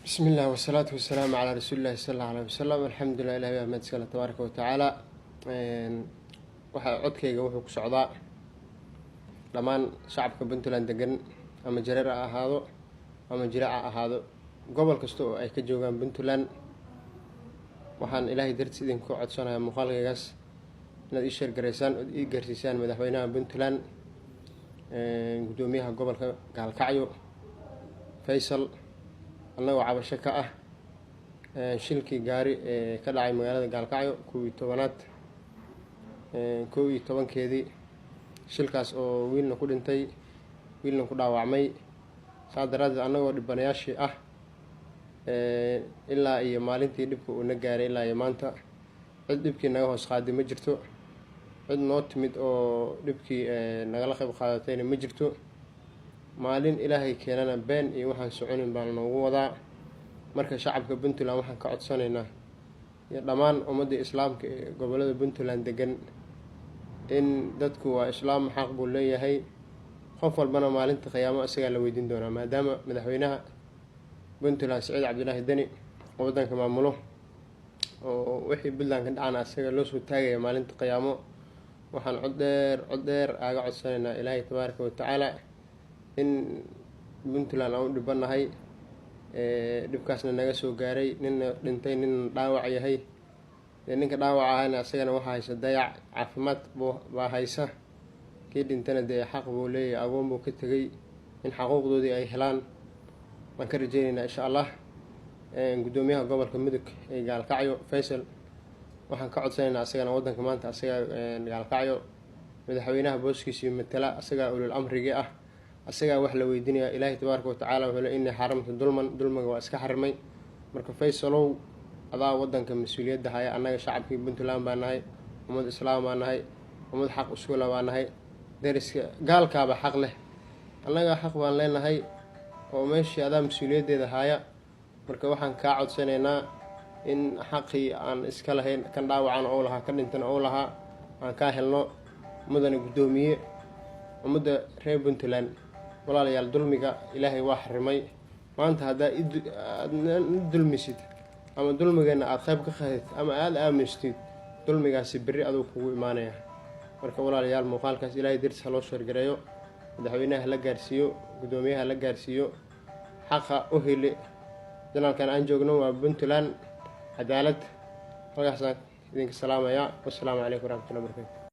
بسم الله والصلاة والسلام على رسول الله صلى الله عليه وسلم. الحمد لله إلهي أحمد سكالة تبارك وتعالى. waxaa codkayga wuxuu ku socdaa dhammaan shacabka Puntland degan ama jareer ha ahaado ama jirac ha ahaado gobol kasta oo ay ka joogaan Puntland. waxaan ilaahay dartiis idinku codsanayaa muuqaalkaygaas inaad ii sheer gareysaan oo ii gaarsiisaan madaxweynaha Puntland, gudoomiyaha gobolka Gaalkacyo Faysal, annagoo cabasho ka ah shilkii gaari ee ka dhacay magaalada Gaalkacyo 11keedii. shilkaas oo wiilna ku dhintay wiilna ku dhaawacmay. saa daraadeed annagoo dhibanayaashii ah ilaa iyo maalintii dhibka uu na gaaray ilaa iyo maanta cid dhibkii naga hoos qaaday ma jirto, cid noo timid oo dhibkii nagala qayb qaadatayna ma jirto. maalin ilaahay keenana been iyo waxaan soconin baan noogu wadaa. marka shacabka Puntland waxaan ka codsanaynaa iyo dhammaan ummadda islaamka ee gobolada Puntland degan in dadku waa islaam, xaq buu leeyahay, qof walbana maalinta qiyaamo isagaa la weydiin doonaa. maadaama madaxweynaha Puntland Siciid Cabdulaahi Deni waddanka maamulo oo wixii Puntland ka dhacana isaga loo soo taagaya maalinta qiyaamo. waxaan cod dheer aaga codsanaynaa ilaahay tabaaraka wa tacaala in Puntland aan u dhibanahay, dhibkaasna naga soo gaaray, ninna dhintay ninna dhaawac yahay. ninka dhaawac ahayna asagana waxaa haysa dayac caafimaad baa haysa, kii dhintana dee xaq buu leeyahay, agoon buu ka tegay, in xaquuqdoodii ay helaan waan ka rajaynaynaa insha allah. gudoomiyaha gobolka mudug ee Gaalkacyo Faysal waxaan ka codsanaynaa asagana waddanka maanta asagaa Gaalkacyo madaxweynaha booskiisii matala, asagaa ulul amrigii ah, asagaa wax la weydiinaya. ilaahay tabaaraka wa tacaala wuxuu leeyahay innii xaramtu dulmiga waa iska xarimay. marka Faysalow adaa waddanka mas-uuliyadda haya. annaga shacabkii Puntland baa nahay, ummad islaam baa nahay, ummad xaq iskuula baa nahay. deriska gaalkaaba xaq leh, annaga xaq baan leenahay oo meeshii adaa mas-uuliyaddeeda haya. marka waxaan kaa codsanaynaa in xaqii aan iska lahayn, kan dhaawacan oo lahaa, kan dhintan oo lahaa, aan kaa helno. mudane gudoomiye ummadda reer Puntland, walaalayaal dulmiga ilaahay waa xarimay. maanta haddaa dulmisid ama dulmigeena aad qayb ka qaadid ama aada aamustid, dulmigaasi berri aduu kugu imaanaya. marka walaalayaal muuqaalkaas ilaahay dartiis ha loo sheergareeyo, madaxweynaha la gaarsiiyo, gudoomiyaha la gaarsiiyo, xaqa u hele. janaalkan aan joogno waa Puntland cadaalad. halkaasaan idinka salaamayaa. wassalaamu calaykum waraxmatullahi wabarakatu.